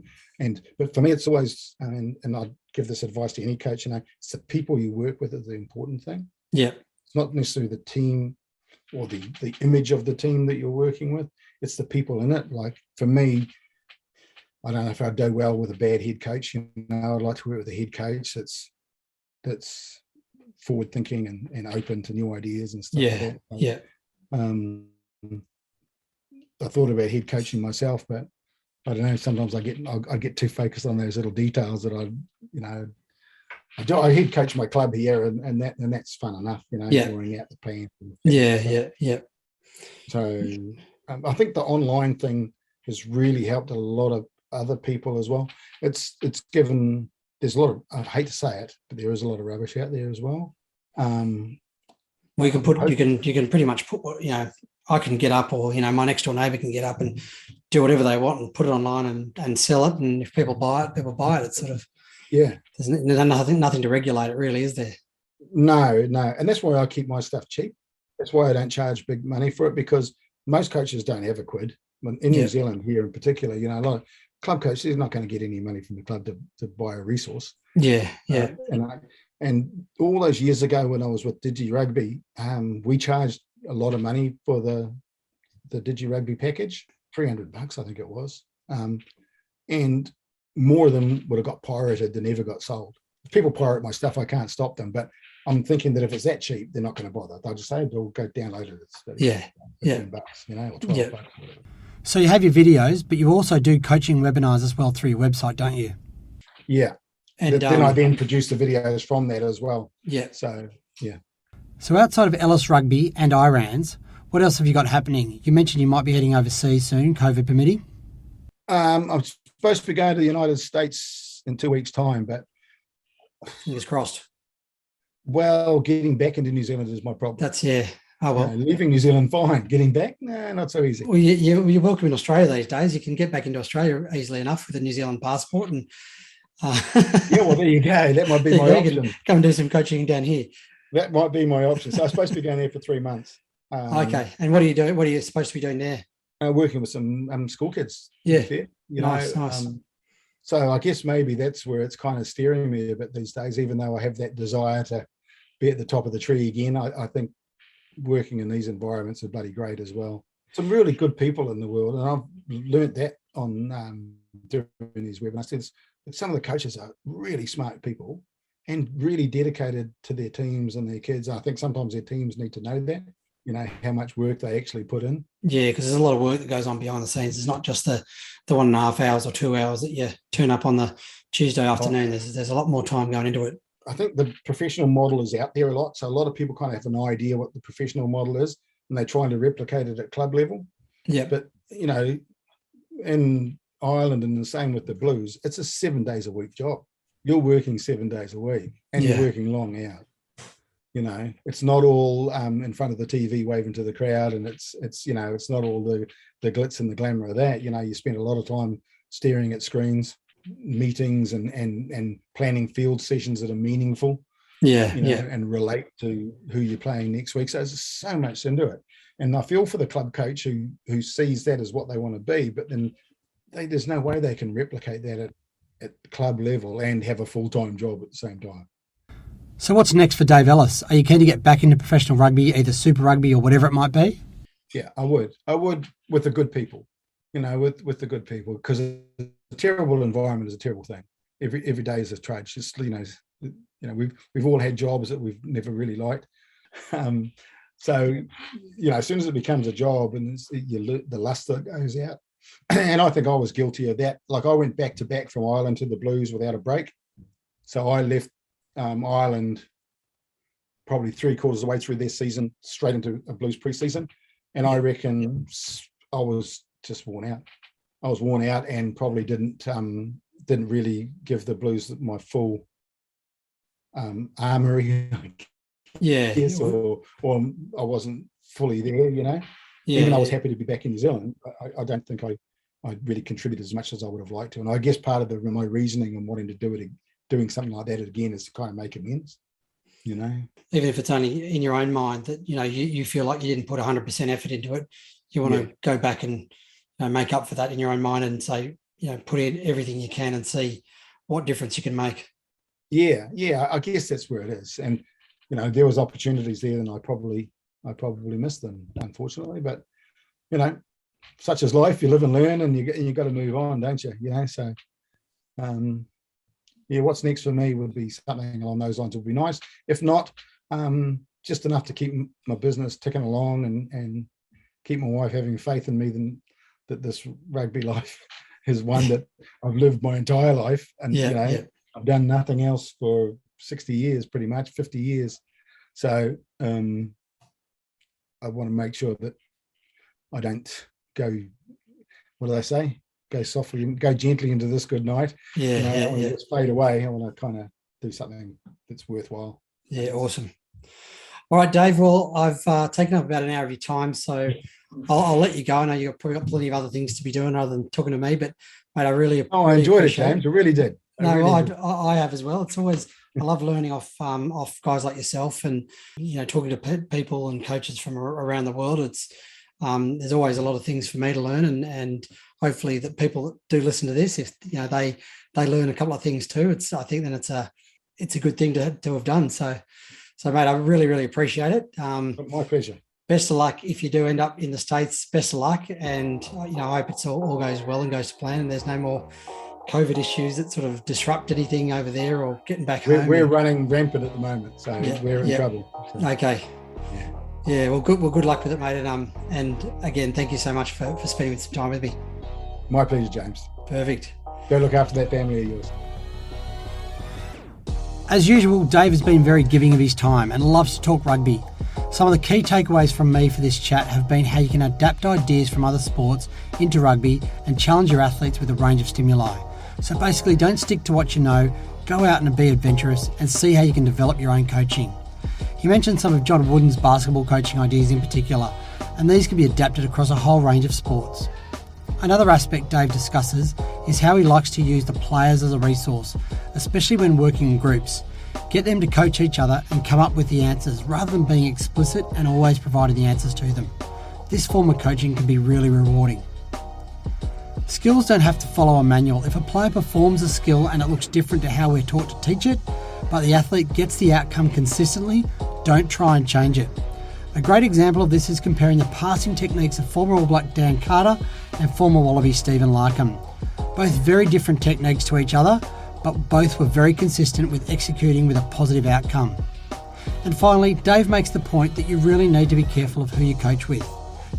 E: but for me it's always, and I'd give this advice to any coach, it's the people you work with is the important thing.
F: Yeah.
E: It's not necessarily the team or the image of the team that you're working with. It's the people in it. Like for me, I don't know if I'd do well with a bad head coach. I'd like to work with a head coach that's forward thinking and open to new ideas and stuff like that.
F: Yeah.
E: I thought about head coaching myself, but I don't know. Sometimes I get too focused on those little details that I head coach my club here, and that's fun enough, drawing out the plan.
F: Yeah.
E: So I think the online thing has really helped a lot of other people as well. It's given, there's a lot of, I hate to say it, but there is a lot of rubbish out there as well.
F: You can pretty much put I can get up, or my next door neighbour can get up and do whatever they want and put it online and sell it, and if people buy it, It's sort of, there's nothing to regulate it really, is there?
E: No, and that's why I keep my stuff cheap. That's why I don't charge big money for it, because most coaches don't have a quid. In New Zealand here in particular, a lot of club coaches are not going to get any money from the club to buy a resource. And all those years ago when I was with Digi Rugby, we charged a lot of money for the Digi Rugby package, $300 I think it was, and more of them would have got pirated than ever got sold. If people pirate my stuff, I can't stop them, but I'm thinking that if it's that cheap, they're not going to bother. They'll just say, they'll go download it. $15, or $12.
A: So you have your videos, but you also do coaching webinars as well through your website, don't you?
E: Yeah. And then I then produce the videos from that as well.
F: Yeah.
E: So, yeah.
A: So outside of Ellis Rugby and IRANS, what else have you got happening? You mentioned you might be heading overseas soon, COVID permitting.
E: I'm supposed to be going to the United States in 2 weeks' time, but
F: fingers crossed.
E: Well, getting back into New Zealand is my problem.
F: Oh, well.
E: Leaving New Zealand, fine. Getting back, not so easy.
F: Well, you're welcome in Australia these days. You can get back into Australia easily enough with a New Zealand passport. And
E: well, there you go. That might be my option.
F: Come and do some coaching down here.
E: That might be my option. So I'm supposed to be going there for 3 months.
F: Okay. And what are you doing? What are you supposed to be doing there?
E: Working with some school kids.
F: Yeah.
E: Nice. So I guess maybe that's where it's kind of steering me a bit these days, even though I have that desire to be at the top of the tree again. I think working in these environments are bloody great as well. Some really good people in the world, and I've learned that on during these webinars. Some of the coaches are really smart people and really dedicated to their teams and their kids. I think sometimes their teams need to know that, how much work they actually put in. Yeah,
F: because there's a lot of work that goes on behind the scenes. It's not just the 1.5 hours or 2 hours that you turn up on the Tuesday afternoon. There's a lot more time going into it.
E: I think the professional model is out there a lot. So a lot of people kind of have an idea what the professional model is, and they're trying to replicate it at club level.
F: Yeah.
E: But, in Ireland, and the same with the Blues, it's a 7 days a week job. You're working 7 days a week, and you're working long hours. It's not all in front of the TV waving to the crowd, and it's not all the glitz and the glamour of that. You spend a lot of time staring at screens, meetings, and planning field sessions that are meaningful. And relate to who you're playing next week. So there's so much into it, and I feel for the club coach who sees that as what they want to be, but then there's no way they can replicate that at club level and have a full-time job at the same time.
A: So what's next for Dave Ellis? Are you keen to get back into professional rugby, either Super Rugby or whatever it might be?
E: Yeah, I would with the good people, with the good people, because a terrible environment is a terrible thing. Every day is a trade. Just we've all had jobs that we've never really liked. So, as soon as it becomes a job and the luster goes out, and I think I was guilty of that. Like, I went back to back from Ireland to the Blues without a break. So I left Ireland probably 3/4 of the way through their season, straight into a Blues preseason. And I reckon I was just worn out. I was worn out and probably didn't really give the Blues my full armory. Yes, or I wasn't fully there, Even though I was happy to be back in New Zealand, I don't think I really contributed as much as I would have liked to. And I guess part of my reasoning and wanting to doing something like that again is to kind of make amends, Even
F: if it's only in your own mind that, you feel like you didn't put 100% effort into it, you want to go back and make up for that in your own mind and say, put in everything you can and see what difference you can make.
E: Yeah, I guess that's where it is. And, there was opportunities there and I probably missed them, unfortunately. But, such is life. You live and learn, and you got to move on, don't you? So, what's next for me would be something along those lines would be nice. If not, just enough to keep my business ticking along and keep my wife having faith in me that this rugby life is one that I've lived my entire life. And, I've done nothing else for 60 years, pretty much 50 years. So I want to make sure that I don't go, what do they say? Go softly, go gently into this good night. I want to just fade away. I want to kind of do something that's worthwhile.
F: Yeah, awesome. All right, Dave. Well, I've taken up about an hour of your time, so I'll let you go. I know you've probably got plenty of other things to be doing other than talking to me, but mate, I
E: enjoyed it, James. I really did.
F: I have as well. It's always, I love learning off guys like yourself and, talking to people and coaches from around the world. It's, there's always a lot of things for me to learn and hopefully that people that do listen to this, if, they learn a couple of things too. I think then it's a good thing to have done. So mate, I really, really appreciate it.
E: My pleasure.
F: Best of luck if you do end up in the States. Best of luck. And, I hope it's all goes well and goes to plan and there's no more COVID issues that sort of disrupt anything over there or getting back home.
E: We're running rampant at the moment, so we're in trouble. So.
F: Okay. Yeah. Well, good luck with it, mate. And again, thank you so much for spending some time with me.
E: My pleasure, James.
F: Perfect.
E: Go look after that family of yours.
A: As usual, Dave has been very giving of his time and loves to talk rugby. Some of the key takeaways from me for this chat have been how you can adapt ideas from other sports into rugby and challenge your athletes with a range of stimuli. So basically, don't stick to what you know, go out and be adventurous and see how you can develop your own coaching. He mentioned some of John Wooden's basketball coaching ideas in particular, and these can be adapted across a whole range of sports. Another aspect Dave discusses is how he likes to use the players as a resource, especially when working in groups. Get them to coach each other and come up with the answers rather than being explicit and always providing the answers to them. This form of coaching can be really rewarding. Skills don't have to follow a manual. If a player performs a skill and it looks different to how we're taught to teach it, but the athlete gets the outcome consistently, don't try and change it. A great example of this is comparing the passing techniques of former All Black Dan Carter and former Wallaby Stephen Larkham. Both very different techniques to each other, but both were very consistent with executing with a positive outcome. And finally, Dave makes the point that you really need to be careful of who you coach with,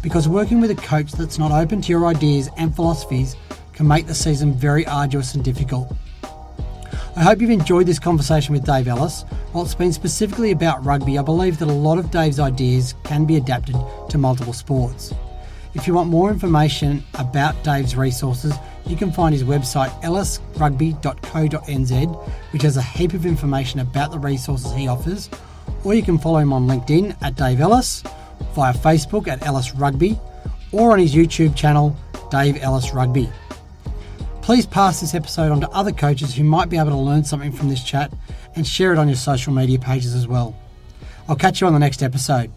A: because working with a coach that's not open to your ideas and philosophies can make the season very arduous and difficult. I hope you've enjoyed this conversation with Dave Ellis. While it's been specifically about rugby, I believe that a lot of Dave's ideas can be adapted to multiple sports. If you want more information about Dave's resources, you can find his website ellisrugby.co.nz, which has a heap of information about the resources he offers, or you can follow him on LinkedIn at Dave Ellis, via Facebook at Ellis Rugby, or on his YouTube channel, Dave Ellis Rugby. Please pass this episode on to other coaches who might be able to learn something from this chat and share it on your social media pages as well. I'll catch you on the next episode.